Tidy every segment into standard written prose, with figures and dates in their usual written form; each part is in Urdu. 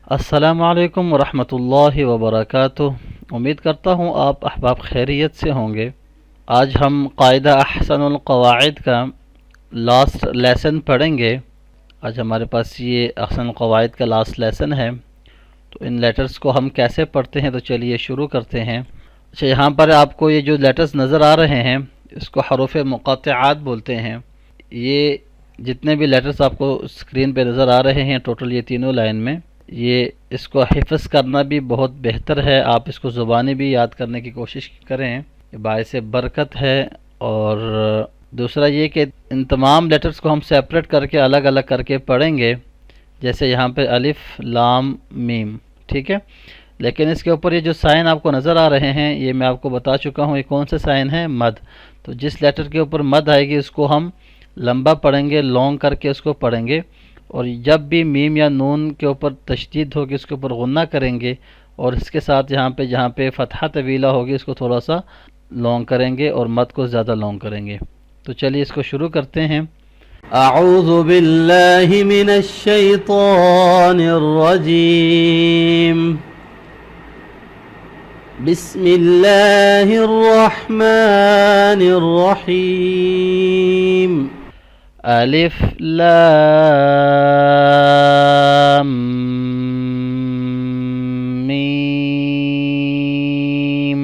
السلام علیکم ورحمۃ اللہ وبرکاتہ۔ امید کرتا ہوں آپ احباب خیریت سے ہوں گے۔ آج ہم قاعدہ احسن القواعد کا لاسٹ لیسن پڑھیں گے۔ آج ہمارے پاس یہ احسن القواعد کا لاسٹ لیسن ہے، تو ان لیٹرز کو ہم کیسے پڑھتے ہیں، تو چلیے شروع کرتے ہیں۔ اچھا، یہاں پر آپ کو یہ جو لیٹرز نظر آ رہے ہیں اس کو حروف مقاطعات بولتے ہیں۔ یہ جتنے بھی لیٹرز آپ کو اسکرین پہ نظر آ رہے ہیں ٹوٹل یہ تینوں لائن میں، یہ اس کو حفظ کرنا بھی بہت بہتر ہے۔ آپ اس کو زبانی بھی یاد کرنے کی کوشش کریں، یہ باعث برکت ہے۔ اور دوسرا یہ کہ ان تمام لیٹرز کو ہم سیپریٹ کر کے الگ الگ کر کے پڑھیں گے، جیسے یہاں پہ الف لام میم، ٹھیک ہے۔ لیکن اس کے اوپر یہ جو سائن آپ کو نظر آ رہے ہیں، یہ میں آپ کو بتا چکا ہوں یہ کون سے سائن ہے، مد۔ تو جس لیٹر کے اوپر مد آئے گی اس کو ہم لمبا پڑھیں گے، لانگ کر کے اس کو پڑھیں گے، اور جب بھی میم یا نون کے اوپر تشدید ہوگی اس کے اوپر غنہ کریں گے، اور اس کے ساتھ جہاں پہ فتحہ طویلہ ہوگی اس کو تھوڑا سا لانگ کریں گے اور مد کو زیادہ لانگ کریں گے۔ تو چلیے اس کو شروع کرتے ہیں۔ اعوذ باللہ من الشیطان الرجیم، بسم اللہ الرحمن الرحیم۔ الف لام میم۔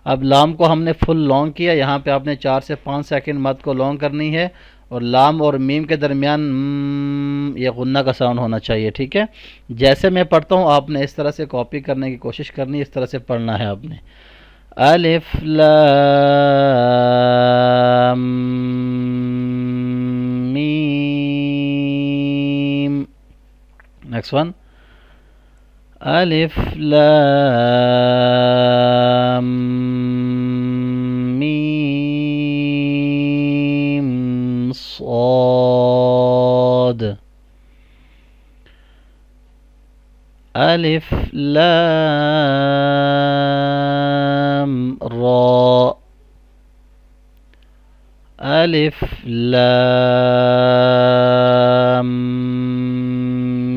اب لام کو ہم نے فل لانگ کیا، یہاں پہ آپ نے 4 سے 5 سیکنڈ مد کو لانگ کرنی ہے، اور لام اور میم کے درمیان یہ غنہ کا ساؤنڈ ہونا چاہیے، ٹھیک ہے۔ جیسے میں پڑھتا ہوں آپ نے اس طرح سے کاپی کرنے کی کوشش کرنی ہے، اس طرح سے پڑھنا ہے آپ نے۔ الف لام میم۔ نیکسٹ ون، الف لام میم صاد۔ الف لام را۔ الف لام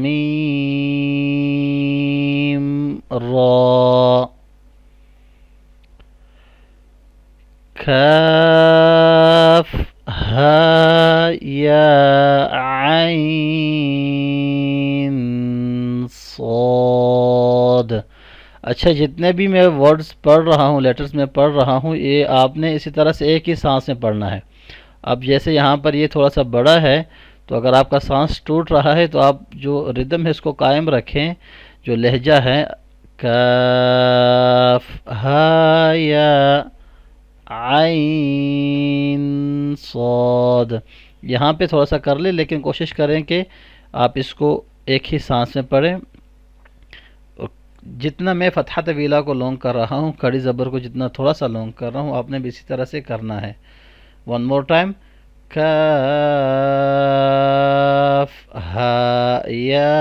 میم را۔ کاف ہا یا عین صاد۔ اچھا، جتنے بھی میں ورڈز پڑھ رہا ہوں، لیٹرز میں پڑھ رہا ہوں، یہ آپ نے اسی طرح سے ایک ہی سانس میں پڑھنا ہے۔ اب جیسے یہاں پر یہ تھوڑا سا بڑا ہے، تو اگر آپ کا سانس ٹوٹ رہا ہے تو آپ جو ردم ہے اس کو قائم رکھیں، جو لہجہ ہے کاف ہا یا عین صاد، یہاں پہ تھوڑا سا کر لیں، لیکن کوشش کریں کہ آپ اس کو ایک ہی سانس میں پڑھیں۔ جتنا میں فتحہ طویلہ کو لانگ کر رہا ہوں، کھڑی زبر کو جتنا تھوڑا سا لانگ کر رہا ہوں، آپ نے بھی اسی طرح سے کرنا ہے۔ ون مور ٹائم، کاف ہا یا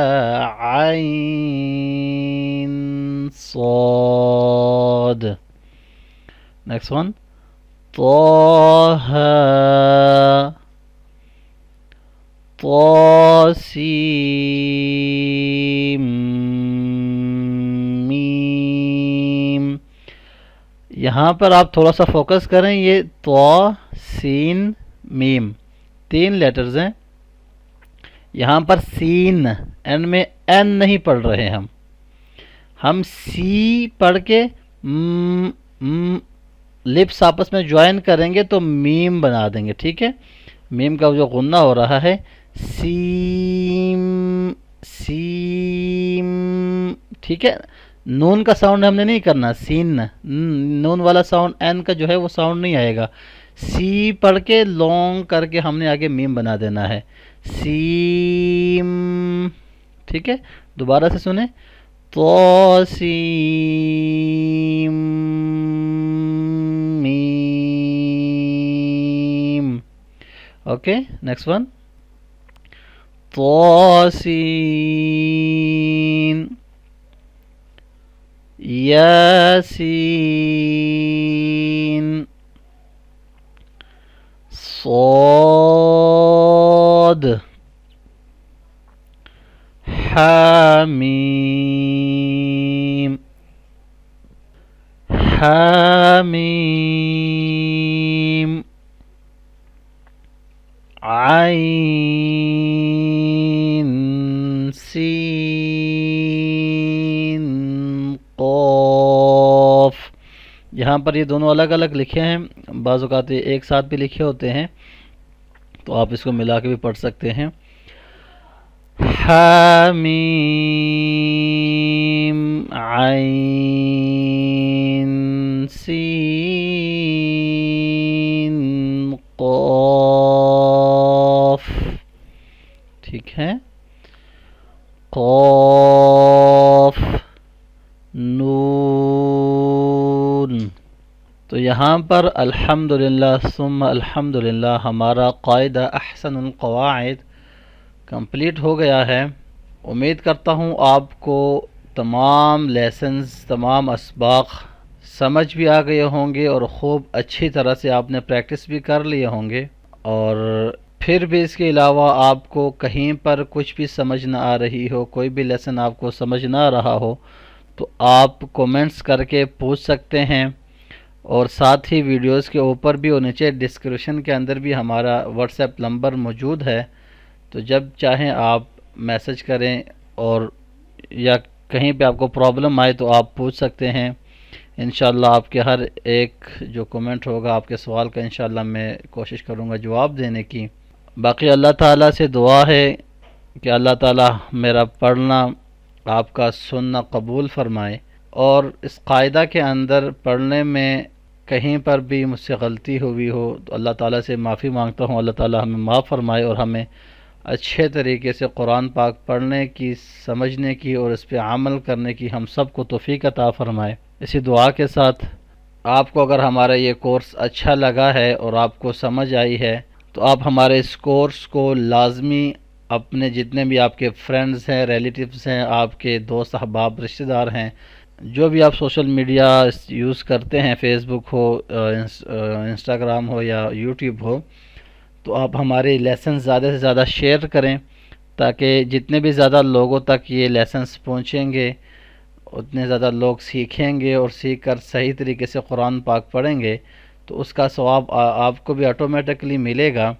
عین صاد۔ نیکسٹ ون، طہ طاسیم میم۔ یہاں پر آپ تھوڑا سا فوکس کریں، یہ طا سین میم 3 لیٹرز ہیں، یہاں پر سین این میں این نہیں پڑھ رہے ہم سی پڑھ کے لپس آپس میں جوائن کریں گے تو میم بنا دیں گے، ٹھیک ہے۔ میم کا جو غنہ ہو رہا ہے سیم سیم، ٹھیک ہے۔ نون کا ساؤنڈ ہم نے نہیں کرنا، سین نون والا ساؤنڈ این کا جو ہے وہ ساؤنڈ نہیں آئے گا، سی پڑھ کے لانگ کر کے ہم نے آگے میم بنا دینا ہے، سیم، ٹھیک ہے۔ دوبارہ سے سنیں، طاسیم میم۔ اوکے، نیکسٹ ون، طاسین یاسین صاد حامیم حامیم حامیم عین سین قاف. یہاں پر یہ دونوں الگ الگ لکھے ہیں، بعض اوقات یہ ایک ساتھ بھی لکھے ہوتے ہیں، تو آپ اس کو ملا کے بھی پڑھ سکتے ہیں. حامیم عین سین قاف. ٹھیک ہے، قاف نون. تو یہاں پر الحمدللہ ثم الحمدللہ ہمارا قاعدہ احسن القواعد کمپلیٹ ہو گیا ہے. امید کرتا ہوں آپ کو تمام لیسنز، تمام اسباق سمجھ بھی آ گئے ہوں گے اور خوب اچھی طرح سے آپ نے پریکٹس بھی کر لیے ہوں گے. اور پھر بھی اس کے علاوہ آپ کو کہیں پر کچھ بھی سمجھ نہ آ رہی ہو، کوئی بھی لیسن آپ کو سمجھ نہ آ رہا ہو، تو آپ کومنٹس کر کے پوچھ سکتے ہیں. اور ساتھ ہی ویڈیوز کے اوپر بھی اور نیچے ڈسکرپشن کے اندر بھی ہمارا واٹس ایپ نمبر موجود ہے، تو جب چاہیں آپ میسج کریں، اور یا کہیں پہ آپ کو پرابلم آئے تو آپ پوچھ سکتے ہیں. انشاءاللہ آپ کے ہر ایک جو کومنٹ ہوگا، آپ کے سوال کا انشاءاللہ میں کوشش کروں گا جواب دینے کی. باقی اللہ تعالیٰ سے دعا ہے کہ اللہ تعالیٰ میرا پڑھنا آپ کا سننا قبول فرمائے، اور اس قاعدہ کے اندر پڑھنے میں کہیں پر بھی مجھ سے غلطی ہوئی ہو تو اللہ تعالیٰ سے معافی مانگتا ہوں. اللہ تعالیٰ ہمیں معاف فرمائے اور ہمیں اچھے طریقے سے قرآن پاک پڑھنے کی، سمجھنے کی اور اس پہ عمل کرنے کی ہم سب کو توفیق عطا فرمائے. اسی دعا کے ساتھ آپ کو اگر ہمارا یہ کورس اچھا لگا ہے اور آپ کو سمجھ آئی ہے تو آپ ہمارے اس کورس کو لازمی اپنے جتنے بھی آپ کے فرینڈز ہیں، ریلیٹیوز ہیں، آپ کے دوست احباب، رشتہ دار ہیں، جو بھی آپ سوشل میڈیا یوز کرتے ہیں، فیس بک ہو، انسٹاگرام ہو یا یوٹیوب ہو، تو آپ ہمارے لیسنز زیادہ سے زیادہ شیئر کریں، تاکہ جتنے بھی زیادہ لوگوں تک یہ لیسنز پہنچیں گے اتنے زیادہ لوگ سیکھیں گے، اور سیکھ کر صحیح طریقے سے قرآن پاک پڑھیں گے تو اس کا ثواب آپ کو بھی آٹومیٹکلی ملے گا.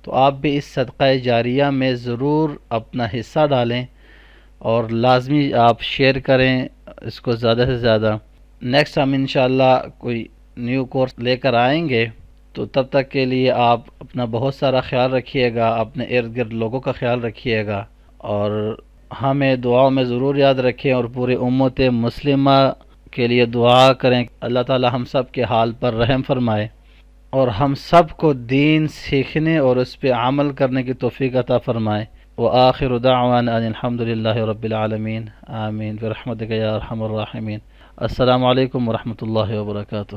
تو آپ بھی اس صدقہ جاریہ میں ضرور اپنا حصہ ڈالیں اور لازمی آپ شیئر کریں اس کو زیادہ سے زیادہ. نیکسٹ ہم انشاءاللہ کوئی نیو کورس لے کر آئیں گے، تو تب تک کے لیے آپ اپنا بہت سارا خیال رکھیے گا، اپنے ارد گرد لوگوں کا خیال رکھیے گا، اور ہمیں دعاؤں میں ضرور یاد رکھیں، اور پورے امت مسلمہ کے لیے دعا کریں. اللہ تعالی ہم سب کے حال پر رحم فرمائے اور ہم سب کو دین سیکھنے اور اس پہ عمل کرنے کی توفیق عطا فرمائے. وآخر دعوانا ان الحمد للہ رب العالمین. آمین برحمتک یا ارحم الراحمین. السلام علیکم ورحمۃ اللہ وبرکاتہ.